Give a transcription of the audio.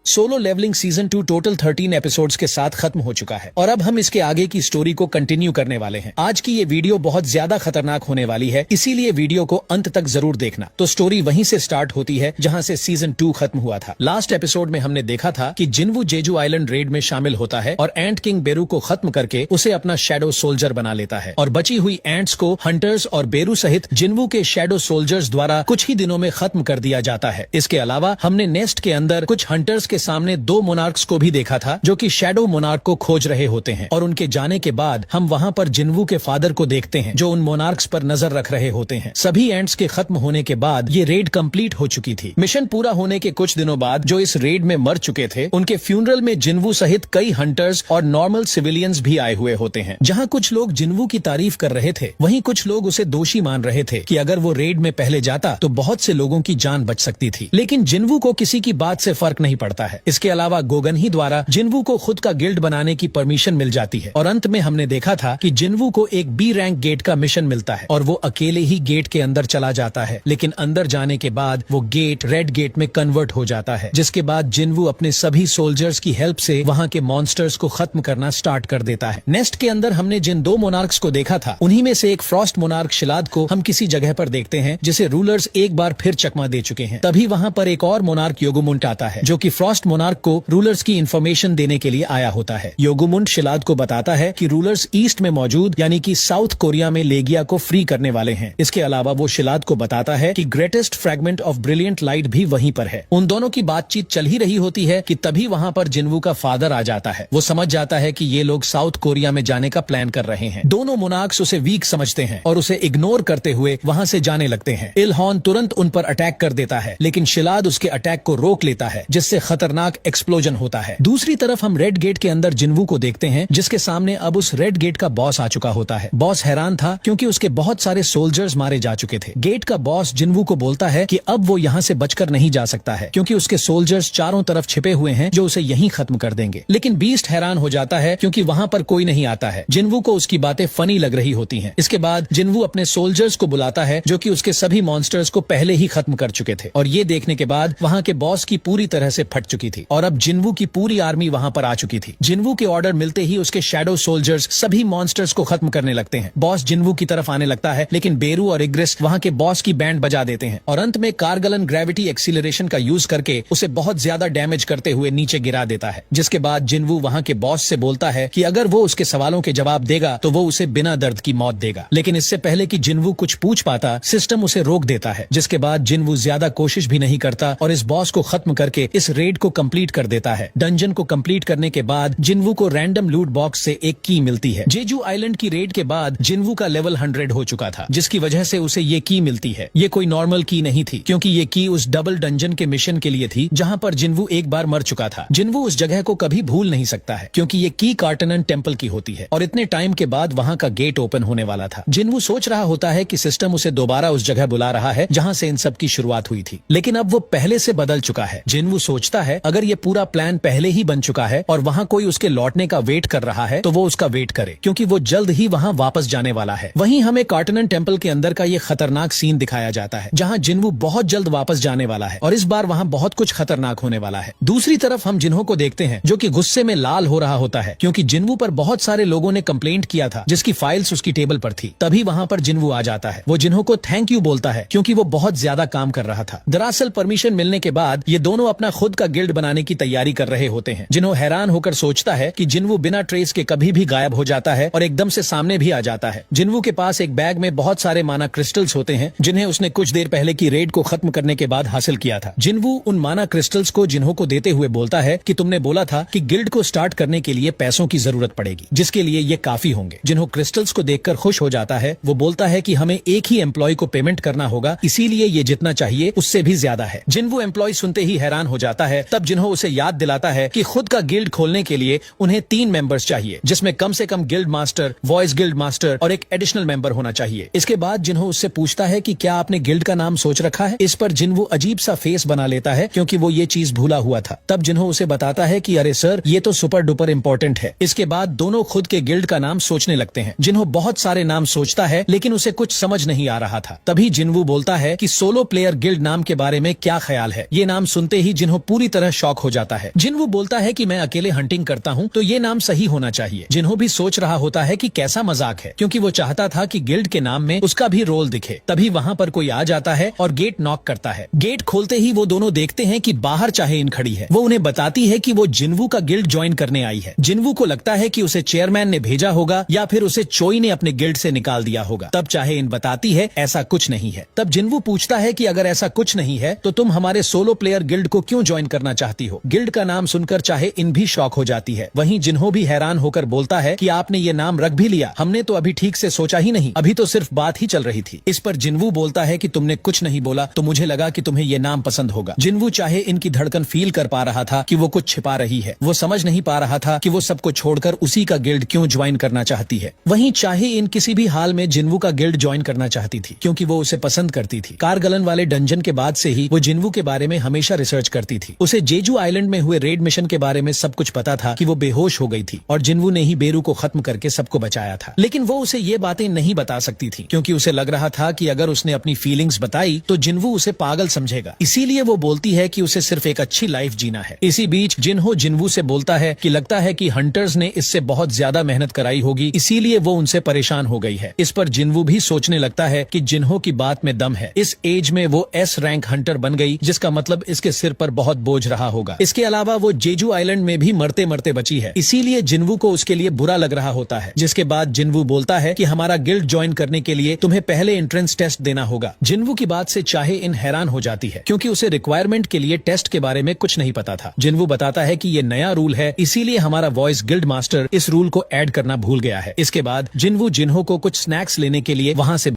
Solo levelling season 2 total 13 episodes के साथ खत्म हो चुका है और अब हम इसके आगे की स्टोरी को कंटिन्यू करने वाले हैं। आज की ये वीडियो बहुत ज्यादा खतरनाक होने वाली है, इसीलिए वीडियो को अंत तक जरूर देखना। तो स्टोरी वहीं से स्टार्ट होती है जहां से सीजन 2 खत्म हुआ था। लास्ट एपिसोड में हमने देखा था कि जिन्वू जेजू आइलैंड रेड में शामिल होता है और एंट किंग बेरू को खत्म करके उसे अपना शैडो सोल्जर बना लेता है और बची हुई एंट्स को हंटर्स और बेरू सहित जिन्वू के शैडो सोल्जर्स द्वारा कुछ ही दिनों में खत्म कर दिया जाता है। इसके अलावा हमने नेस्ट के अंदर कुछ हंटर्स के सामने 2 मोनार्क्स को भी देखा था जो कि शैडो मोनार्क को खोज रहे होते हैं और उनके जाने के बाद हम वहां पर जिन्वू के फादर को देखते हैं जो उन मोनार्क्स पर नजर रख रहे होते हैं। सभी एंट्स के खत्म होने के बाद ये रेड कंप्लीट हो चुकी थी। मिशन पूरा होने के कुछ दिनों बाद जो इस रेड में मर चुके थे उनके फ्यूनरल में जिन्वू सहित कई हंटर्स और नॉर्मल सिविलियंस भी आए हुए होते हैं। जहां कुछ लोग जिन्वू की तारीफ कर रहे थे वहीं कुछ लोग उसे दोषी मान रहे थे कि अगर वो रेड में पहले जाता तो बहुत से लोगों की जान बच सकती थी। लेकिन जिन्वू को किसी की बात से फर्क नहीं पड़ता है। इसके अलावा गोगन ही द्वारा जिन्वू को खुद का गिल्ड बनाने की परमिशन मिल जाती है और अंत में हमने देखा था कि जिन्वू को एक बी रैंक गेट का मिशन मिलता है और वो अकेले ही गेट के अंदर चला जाता है। लेकिन अंदर जाने के बाद वो गेट रेड गेट में कन्वर्ट हो जाता है, जिसके बाद जिन्वू अपने सभी सोल्जर्स की हेल्प से वहां के मॉन्स्टर्स को खत्म करना स्टार्ट कर देता है। नेस्ट के अंदर हमने जिन 2 मोनार्क्स को देखा था उन्हीं में से एक फ्रॉस्ट मोनार्क शिलाद को हम किसी जगह पर देखते हैं जिसे रूलर्स एक बार फिर चकमा दे चुके हैं। तभी वहां पर एक और मोनार्क योगुमुंट आता है जो कि फ्रॉस्ट मोनार्क को रूलर्स की इंफॉर्मेशन देने के लिए आया होता है। योगुमुंट शिलाद को बताता है कि रूलर्स ईस्ट में मौजूद यानी कि साउथ कोरिया में लेगिया को फ्री करने वाले हैं। इसके अलावा वो शिलाद को बताता है कि greatest fragment of brilliant light भी वहीं पर है। उन दोनों की बातचीत चल ही रही होती है कि तभी वहां पर जिन्वू का फादर आ जाता है। वो समझ जाता है कि ये लोग साउथ कोरिया में जाने का प्लान कर रहे हैं। दोनों मोनार्क्स उसे वीक समझते हैं और उसे इग्नोर करते हुए वहां से जाने लगते हैं। इलहॉन तुरंत उन पर अटैक कर देता है लेकिन शिलाद उसके अटैक को रोक लेता है जिससे खतरनाक एक्सप्लोजन होता है। दूसरी तरफ हम रेड गेट के अंदर जिन्वू को देखते हैं जिसके सामने अब उस रेड गेट का बॉस आ चुका होता है। बॉस हैरान था क्योंकि उसके बहुत सारे सोल्जर्स मारे जा चुके थे। गेट का बॉस जिन्वू को बोलता है कि अब वो यहाँ से बचकर नहीं जा सकता है क्योंकि उसके सोल्जर्स चारों तरफ छिपे हुए हैं जो उसे यहीं खत्म कर देंगे। लेकिन बीस्ट हैरान हो जाता है क्योंकि वहां पर कोई नहीं आता है। जिन्वू को उसकी बातें फनी लग रही होती हैं। इसके बाद जिन्वू अपने सोल्जर्स को बुलाता है जो कि उसके सभी मॉन्स्टर्स को पहले ही खत्म कर चुके थे और ये देखने के बाद वहां के बॉस की पूरी तरह से फट चुकी थी और अब जिन्वू की पूरी आर्मी वहां पर आ चुकी थी। जिन्वू के ऑर्डर मिलते ही उसके शैडो सोल्जर्स सभी मॉन्स्टर्स को खत्म करने लगते हैं। बॉस जिन्वू की तरफ आने लगता है लेकिन बेरू और इग्रिस वहां के बॉस की बैंड बजा देते हैं और अंत में कार्गलन ग्रेविटी एक्सीलरेशन का यूज करके उसे बहुत ज्यादा डैमेज करते हुए नीचे गिरा देता है। जिसके बाद जिन्वू वहां के बॉस से बोलता है कि अगर वो उसके सवालों के जवाब देगा तो वो उसे बिना दर्द की मौत देगा। लेकिन इससे पहले कि जिन्वू कुछ पूछ पाता सिस्टम उसे रोक देता है। जिसके बाद जिन्वू ज्यादा कोशिश भी नहीं करता और इस बॉस को खत्म करके इस रेड को कंप्लीट कर देता है। डंजन को कंप्लीट करने के बाद जिन्वू को रैंडम लूट बॉक्स से एक की मिलती है। जेजू आइलैंड की रेड के बाद जिन्वू का लेवल 100 हो चुका था जिसकी वजह से उसे ये की मिलती है। ये कोई नॉर्मल की नहीं थी क्योंकि ये की उस डबल डंजन के मिशन के लिए थी जहां पर जिन्वू एक बार मर चुका था। जिन्वू उस जगह को कभी भूल नहीं सकता है क्योंकि ये की कार्टनन टेम्पल की होती है और इतने टाइम के बाद वहां का गेट ओपन होने वाला था। जिन्वू सोच रहा होता है कि सिस्टम उसे दोबारा उस जगह बुला रहा है जहां से इन सब की शुरुआत हुई थी, लेकिन अब वो पहले से बदल चुका है। जिन्वू सोचता है अगर ये पूरा प्लान पहले ही बन चुका है और वहां कोई उसके लौटने का वेट कर रहा है तो वो उसका वेट करे क्योंकि वो जल्द ही वहां वापस जाने वाला है। वहीं हमें कार्टनन टेम्पल के अंदर का ये खतरनाक सीन दिखाया जाता है जहां जिन्वू बहुत जल्द वापस जाने वाला है और इस बार वहां बहुत कुछ खतरनाक होने वाला है। दूसरी तरफ हम जिन्हो को देखते हैं जो कि गुस्से में लाल हो रहा होता है क्योंकि जिन्वू पर बहुत सारे लोगों ने कंप्लेंट किया था जिसकी फाइल्स उसकी टेबल पर थी। तभी वहां पर जिन्वू आ जाता है। वो जिन्हो को थैंक यू बोलता है क्योंकि वो बहुत ज्यादा काम कर रहा था। दरअसल परमिशन मिलने के बाद ये दोनों अपना खुद का गिल्ड बनाने की तैयारी कर रहे होते हैं। जिन्हो हैरान होकर सोचता है कि जिन्वू बिना ट्रेस के कभी भी गायब हो जाता है और एकदम से सामने भी आ जाता है। जिन्वू के पास एक बैग में बहुत सारे माना क्रिस्टल्स होते हैं जिन्हें उसने कुछ देर पहले की रेड को खत्म करने के बाद हासिल किया था। जिन्वू उन माना क्रिस्टल्स को जिन्हो को देते हुए बोलता है कि तुमने बोला था कि गिल्ड को स्टार्ट करने के लिए पैसों की जरूरत पड़ेगी जिसके लिए ये काफी होंगे। जिन्हो क्रिस्टल्स को देखकर खुश हो जाता है। वो बोलता है कि हमें एक ही एम्प्लॉय को पेमेंट करना होगा इसीलिए ये जितना चाहिए उससे भी ज्यादा है। जिन्वू एम्प्लॉय सुनते ही हैरान हो जाता है। तब जिन्हो उसे याद दिलाता है कि खुद का गिल्ड खोलने के लिए उन्हें 3 मेंबर्स चाहिए जिसमें कम से कम guild master, voice guild master और एक एडिशनल मेंबर होना चाहिए। इसके बाद जिन्हो उससे पूछता है कि क्या आपने गिल्ड का नाम सोच रखा है। इस पर जिन्वू अजीब सा फेस बना लेता है क्योंकि वो ये चीज भूला हुआ था। तब जिन्हो उसे बताता है कि अरे सर ये तो सुपर डुपर इम्पोर्टेंट है। इसके बाद दोनों खुद के गिल्ड का नाम सोचने लगते हैं। जिन्हो बहुत सारे नाम सोचता है लेकिन उसे कुछ समझ नहीं आ रहा था। तभी जिन्वू बोलता है कि सोलो प्लेयर गिल्ड नाम के बारे में क्या ख्याल है। ये नाम सुनते ही जिन्हो पूरी तरह शॉक हो जाता है। जिनवू बोलता है कि मैं अकेले हंटिंग करता हूँ तो ये नाम सही होना चाहिए। जिन्हो भी सोच रहा होता है कि कैसा मजाक है, क्योंकि वो चाहता था कि गिल्ड के नाम में उसका भी रोल दिखे। तभी वहाँ पर कोई आ जाता है और गेट नॉक करता है। गेट खोलते ही वो दोनों देखते हैं कि बाहर चाहे इन खड़ी है। वो उन्हें बताती है कि वो जिन्वू का गिल्ड ज्वाइन करने आई है। जिन्वू को लगता है कि उसे चेयरमैन ने भेजा होगा या फिर उसे चोई ने अपने गिल्ड से निकाल दिया होगा। तब चाहे इन बताती है ऐसा कुछ नहीं है। तब जिन्वू पूछता है कि अगर ऐसा कुछ नहीं है तो तुम हमारे सोलो प्लेयर गिल्ड को क्यों ज्वाइन करना चाहती हो। गिल्ड का नाम सुनकर चाहे इन भी शॉक हो जाती है। वहीं जिन्हो भी हैरान होकर बोलता है कि आपने ये नाम रख भी लिया, हमने तो अभी ठीक से सोचा ही नहीं, अभी तो सिर्फ बात ही चल रही थी। इस पर जिन्वू बोलता है कि तुमने कुछ नहीं बोला तो मुझे लगा कि तुम्हें ये नाम पसंद होगा। जिन्वू चाहे इनकी धड़कन फील कर पा रहा था कि वो कुछ छिपा रही है। वो समझ नहीं पा रहा था कि वो सबको छोड़कर उसी का गिल्ड क्यों ज्वाइन करना चाहती है। वहीं चाहे इन किसी भी हाल में जिन्वू का गिल्ड ज्वाइन करना चाहती थी, क्योंकि वो उसे पसंद करती थी। कारगलन वाले डंजन के बाद से ही वो जिन्वू के बारे में हमेशा रिसर्च करती थी। उसे जेजू आइलैंड में हुए रेड मिशन के बारे में सब कुछ पता था कि वो बेहोश हो गई थी और जिन्वू ने ही बेरू को खत्म करके सबको बचाया था। लेकिन वो उसे ये बातें नहीं बता सकती थी, क्योंकि उसे लग रहा था कि अगर उसने अपनी फीलिंग्स बताई तो जिन्वू उसे पागल समझेगा। इसीलिए वो बोलती है कि उसे सिर्फ एक अच्छी लाइफ जीना है। इसी बीच जिन्हो जिन्वू से बोलता है कि लगता है कि हंटर्स ने इससे बहुत ज्यादा मेहनत कराई होगी, इसीलिए वो उनसे परेशान हो गई है। इस पर जिन्वू भी सोचने लगता है कि जिन्हो की बात में दम है। इस एज में वो एस रैंक हंटर बन गई, जिसका मतलब इसके सिर पर बहुत बोझ रहा होगा। इसके अलावा वो जेजू आइलैंड में भी मरते मरते बची है, इसीलिए जिन्वू को उसके लिए बुरा लग रहा होता है। जिसके बाद जिन्वू बोलता है कि हमारा गिल्ड ज्वाइन करने के लिए तुम्हें पहले एंट्रेंस टेस्ट देना होगा। जिन्वू की बात से चाहे इन हैरान हो जाती है, क्योंकि उसे रिक्वायरमेंट के लिए टेस्ट के बारे में कुछ नहीं पता था। जिन्वू बताता है कि ये नया रूल है, इसीलिए हमारा वॉइस गिल्ड मास्टर इस रूल को ऐड करना भूल गया है। इसके बाद जिन्वू जिन्हो को कुछ स्नैक्स लेने के लिए वहाँ से